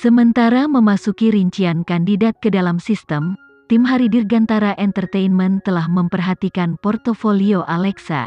Sementara memasuki rincian kandidat ke dalam sistem, tim Hari Dirgantara Entertainment telah memperhatikan portofolio Alexa.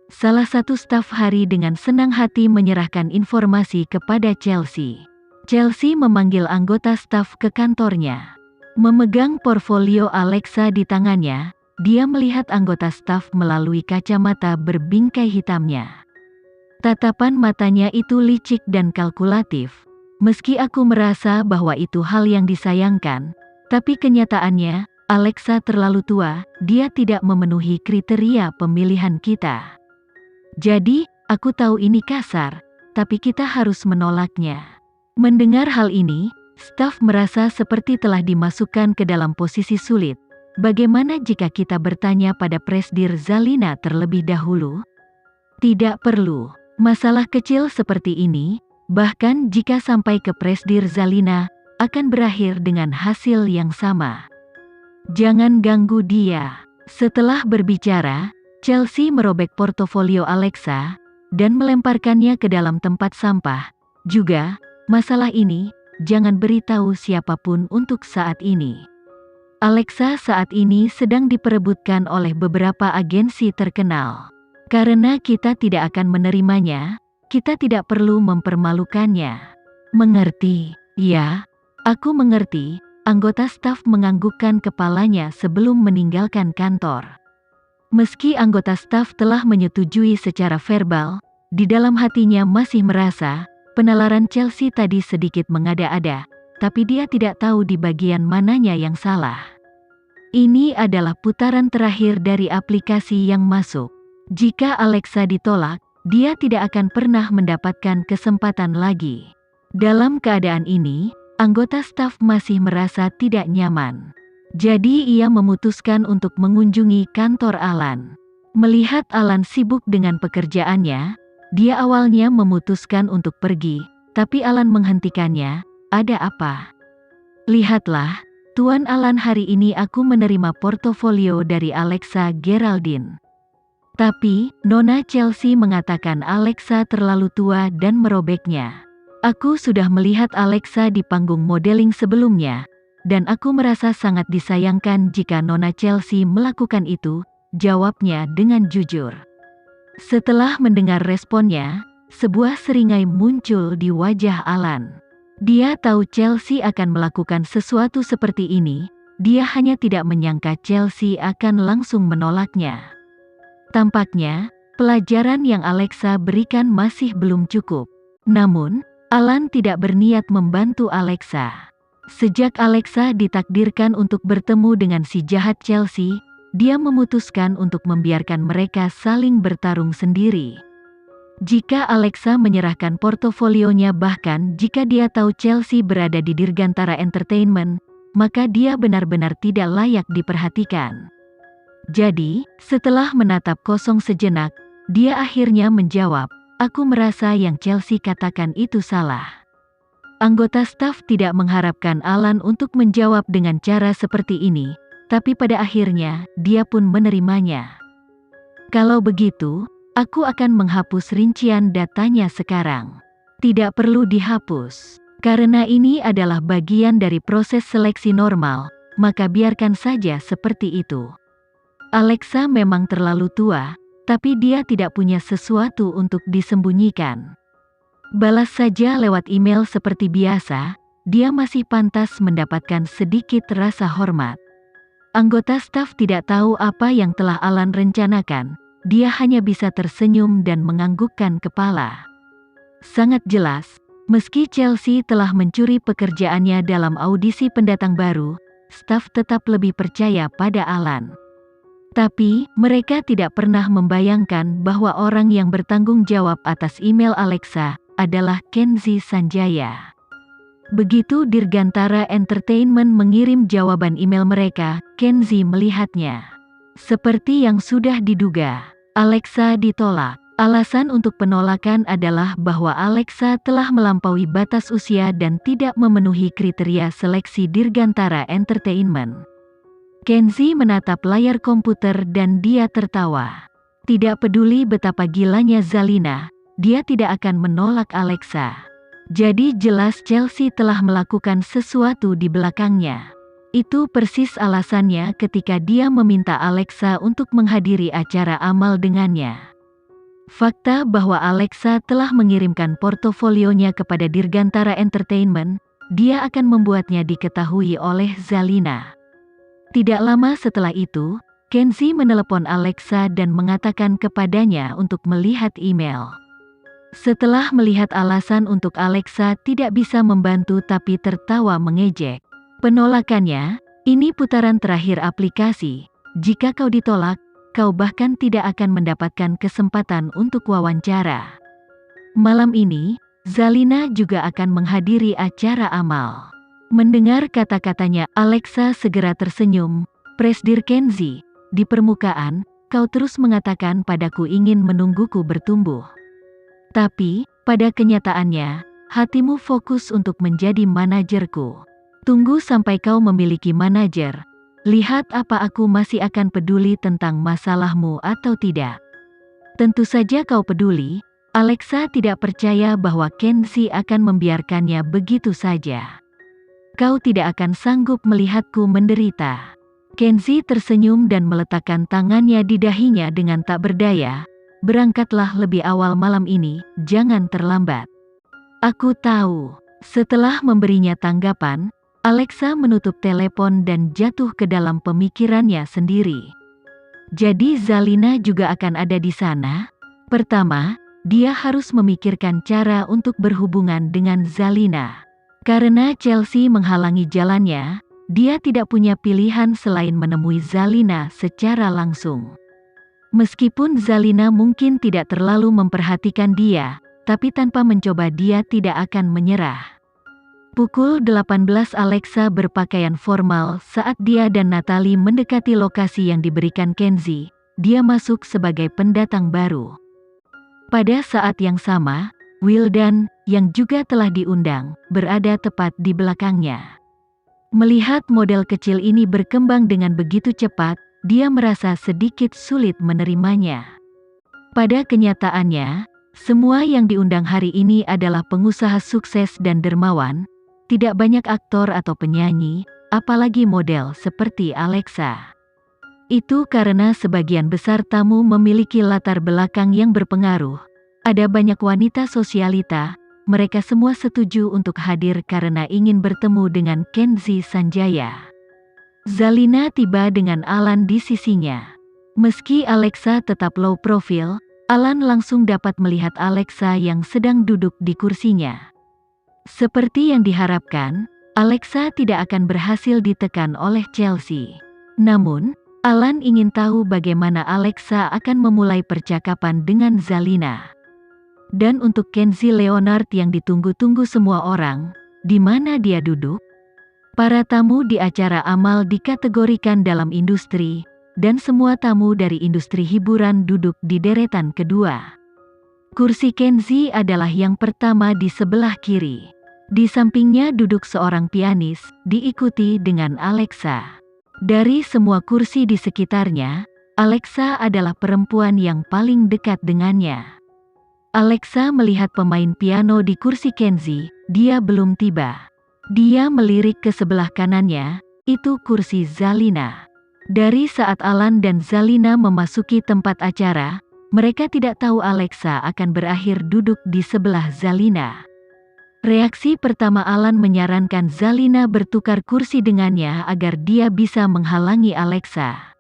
Salah satu staf Hari dengan senang hati menyerahkan informasi kepada Chelsea. Chelsea memanggil anggota staf ke kantornya. Memegang portofolio Alexa di tangannya, dia melihat anggota staf melalui kacamata berbingkai hitamnya. Tatapan matanya itu licik dan kalkulatif. Meski aku merasa bahwa itu hal yang disayangkan, tapi kenyataannya, Alexa terlalu tua, dia tidak memenuhi kriteria pemilihan kita. Jadi, aku tahu ini kasar, tapi kita harus menolaknya. Mendengar hal ini, staf merasa seperti telah dimasukkan ke dalam posisi sulit. Bagaimana jika kita bertanya pada Presdir Zalina terlebih dahulu? Tidak perlu. Masalah kecil seperti ini, bahkan jika sampai ke Presdir Zalina, akan berakhir dengan hasil yang sama. Jangan ganggu dia. Setelah berbicara, Chelsea merobek portofolio Alexa dan melemparkannya ke dalam tempat sampah. Juga, masalah ini, jangan beritahu siapapun untuk saat ini. Alexa saat ini sedang diperebutkan oleh beberapa agensi terkenal. Karena kita tidak akan menerimanya, kita tidak perlu mempermalukannya. Mengerti? Ya, aku mengerti. Anggota staf menganggukkan kepalanya sebelum meninggalkan kantor. Meski anggota staf telah menyetujui secara verbal, di dalam hatinya masih merasa, penalaran Chelsea tadi sedikit mengada-ada, tapi dia tidak tahu di bagian mananya yang salah. Ini adalah putaran terakhir dari aplikasi yang masuk. Jika Alexa ditolak, dia tidak akan pernah mendapatkan kesempatan lagi. Dalam keadaan ini, anggota staf masih merasa tidak nyaman. Jadi ia memutuskan untuk mengunjungi kantor Alan. Melihat Alan sibuk dengan pekerjaannya, dia awalnya memutuskan untuk pergi, tapi Alan menghentikannya. Ada apa? Lihatlah, Tuan Alan, hari ini aku menerima portofolio dari Alexa Geraldine. Tapi, Nona Chelsea mengatakan Alexa terlalu tua dan merobeknya. Aku sudah melihat Alexa di panggung modeling sebelumnya, dan aku merasa sangat disayangkan jika Nona Chelsea melakukan itu, jawabnya dengan jujur. Setelah mendengar responnya, sebuah seringai muncul di wajah Alan. Dia tahu Chelsea akan melakukan sesuatu seperti ini, dia hanya tidak menyangka Chelsea akan langsung menolaknya. Tampaknya, pelajaran yang Alexa berikan masih belum cukup. Namun, Alan tidak berniat membantu Alexa. Sejak Alexa ditakdirkan untuk bertemu dengan si jahat Chelsea, dia memutuskan untuk membiarkan mereka saling bertarung sendiri. Jika Alexa menyerahkan portofolionya, bahkan jika dia tahu Chelsea berada di Dirgantara Entertainment, maka dia benar-benar tidak layak diperhatikan. Jadi, setelah menatap kosong sejenak, dia akhirnya menjawab, aku merasa yang Chelsea katakan itu salah. Anggota staf tidak mengharapkan Alan untuk menjawab dengan cara seperti ini, tapi pada akhirnya, dia pun menerimanya. Kalau begitu, aku akan menghapus rincian datanya sekarang. Tidak perlu dihapus. Karena ini adalah bagian dari proses seleksi normal, maka biarkan saja seperti itu. Alexa memang terlalu tua, tapi dia tidak punya sesuatu untuk disembunyikan. Balas saja lewat email seperti biasa, dia masih pantas mendapatkan sedikit rasa hormat. Anggota staf tidak tahu apa yang telah Alan rencanakan, dia hanya bisa tersenyum dan menganggukkan kepala. Sangat jelas, meski Chelsea telah mencuri pekerjaannya dalam audisi pendatang baru, staf tetap lebih percaya pada Alan. Tapi, mereka tidak pernah membayangkan bahwa orang yang bertanggung jawab atas email Alexa adalah Kenzi Sanjaya. Begitu Dirgantara Entertainment mengirim jawaban email mereka, Kenzi melihatnya. Seperti yang sudah diduga, Alexa ditolak. Alasan untuk penolakan adalah bahwa Alexa telah melampaui batas usia dan tidak memenuhi kriteria seleksi Dirgantara Entertainment. Kenzi menatap layar komputer dan dia tertawa. Tidak peduli betapa gilanya Zalina, dia tidak akan menolak Alexa. Jadi jelas Chelsea telah melakukan sesuatu di belakangnya. Itu persis alasannya ketika dia meminta Alexa untuk menghadiri acara amal dengannya. Fakta bahwa Alexa telah mengirimkan portofolionya kepada Dirgantara Entertainment, dia akan membuatnya diketahui oleh Zalina. Tidak lama setelah itu, Kenzie menelepon Alexa dan mengatakan kepadanya untuk melihat email. Setelah melihat alasan untuk Alexa tidak bisa membantu tapi tertawa mengejek. Penolakannya, ini putaran terakhir aplikasi. Jika kau ditolak, kau bahkan tidak akan mendapatkan kesempatan untuk wawancara. Malam ini, Zalina juga akan menghadiri acara amal. Mendengar kata-katanya, Alexa segera tersenyum. Presdir Kenzie, di permukaan, kau terus mengatakan padaku ingin menungguku bertumbuh. Tapi, pada kenyataannya, hatimu fokus untuk menjadi manajerku. Tunggu sampai kau memiliki manajer. Lihat apa aku masih akan peduli tentang masalahmu atau tidak. Tentu saja kau peduli. Alexa tidak percaya bahwa Kenzie akan membiarkannya begitu saja. Kau tidak akan sanggup melihatku menderita. Kenzie tersenyum dan meletakkan tangannya di dahinya dengan tak berdaya. Berangkatlah lebih awal malam ini, jangan terlambat. Aku tahu. Setelah memberinya tanggapan, Alexa menutup telepon dan jatuh ke dalam pemikirannya sendiri. Jadi Zalina juga akan ada di sana? Pertama, dia harus memikirkan cara untuk berhubungan dengan Zalina. Karena Chelsea menghalangi jalannya, dia tidak punya pilihan selain menemui Zalina secara langsung. Meskipun Zalina mungkin tidak terlalu memperhatikan dia, tapi tanpa mencoba dia tidak akan menyerah. Pukul 18 Alexa berpakaian formal saat dia dan Natalie mendekati lokasi yang diberikan Kenzie. Dia masuk sebagai pendatang baru. Pada saat yang sama, Wildan, yang juga telah diundang, berada tepat di belakangnya. Melihat model kecil ini berkembang dengan begitu cepat, dia merasa sedikit sulit menerimanya. Pada kenyataannya, semua yang diundang hari ini adalah pengusaha sukses dan dermawan. Tidak banyak aktor atau penyanyi, apalagi model seperti Alexa. Itu karena sebagian besar tamu memiliki latar belakang yang berpengaruh. Ada banyak wanita sosialita, mereka semua setuju untuk hadir karena ingin bertemu dengan Kenzie Sanjaya. Zalina tiba dengan Alan di sisinya. Meski Alexa tetap low profile, Alan langsung dapat melihat Alexa yang sedang duduk di kursinya. Seperti yang diharapkan, Alexa tidak akan berhasil ditekan oleh Chelsea. Namun, Alan ingin tahu bagaimana Alexa akan memulai percakapan dengan Zalina. Dan untuk Kenzie Leonard yang ditunggu-tunggu semua orang, di mana dia duduk? Para tamu di acara amal dikategorikan dalam industri, dan semua tamu dari industri hiburan duduk di deretan kedua. Kursi Kenzie adalah yang pertama di sebelah kiri. Di sampingnya duduk seorang pianis, diikuti dengan Alexa. Dari semua kursi di sekitarnya, Alexa adalah perempuan yang paling dekat dengannya. Alexa melihat pemain piano di kursi Kenzie, dia belum tiba. Dia melirik ke sebelah kanannya, itu kursi Zalina. Dari saat Alan dan Zalina memasuki tempat acara, mereka tidak tahu Alexa akan berakhir duduk di sebelah Zalina. Reaksi pertama Alan menyarankan Zalina bertukar kursi dengannya agar dia bisa menghalangi Alexa.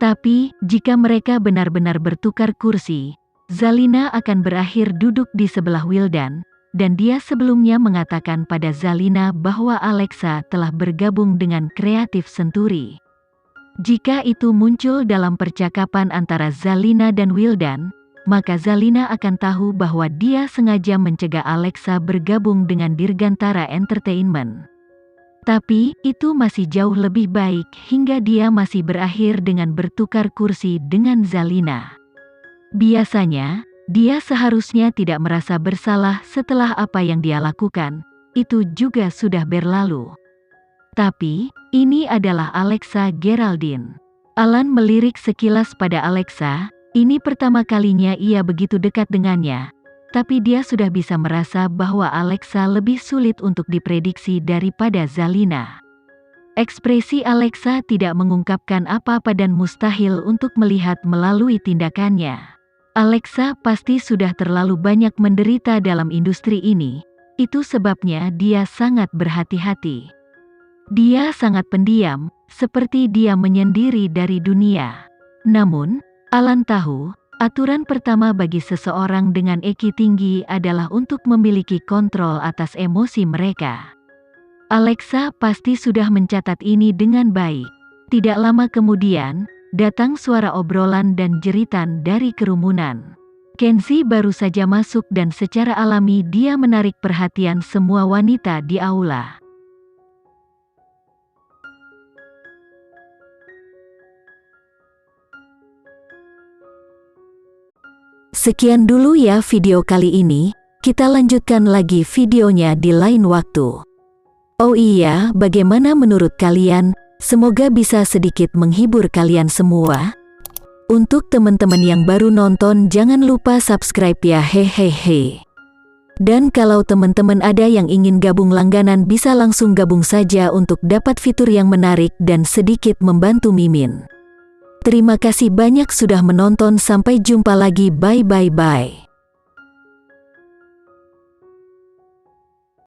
Tapi, jika mereka benar-benar bertukar kursi, Zalina akan berakhir duduk di sebelah Wildan, dan dia sebelumnya mengatakan pada Zalina bahwa Alexa telah bergabung dengan Kreatif Senturi. Jika itu muncul dalam percakapan antara Zalina dan Wildan, maka Zalina akan tahu bahwa dia sengaja mencegah Alexa bergabung dengan Dirgantara Entertainment. Tapi, itu masih jauh lebih baik hingga dia masih berakhir dengan bertukar kursi dengan Zalina. Biasanya, dia seharusnya tidak merasa bersalah setelah apa yang dia lakukan, itu juga sudah berlalu. Tapi, ini adalah Alexa Geraldine. Alan melirik sekilas pada Alexa. Ini pertama kalinya ia begitu dekat dengannya. tapi dia sudah bisa merasa bahwa Alexa lebih sulit untuk diprediksi daripada Zalina. Ekspresi Alexa tidak mengungkapkan apa-apa dan mustahil untuk melihat melalui tindakannya. Alexa pasti sudah terlalu banyak menderita dalam industri ini, itu sebabnya dia sangat berhati-hati. Dia sangat pendiam, seperti dia menyendiri dari dunia. Namun, Alan tahu, aturan pertama bagi seseorang dengan EQ tinggi adalah untuk memiliki kontrol atas emosi mereka. Alexa pasti sudah mencatat ini dengan baik. Tidak lama kemudian, datang suara obrolan dan jeritan dari kerumunan. Kenzie baru saja masuk dan secara alami dia menarik perhatian semua wanita di aula. Sekian dulu ya video kali ini, kita lanjutkan lagi videonya di lain waktu. Oh iya, bagaimana menurut kalian? Semoga bisa sedikit menghibur kalian semua. Untuk teman-teman yang baru nonton jangan lupa subscribe ya hehehe. Dan kalau teman-teman ada yang ingin gabung langganan bisa langsung gabung saja untuk dapat fitur yang menarik dan sedikit membantu Mimin. Terima kasih banyak sudah menonton, sampai jumpa lagi, bye.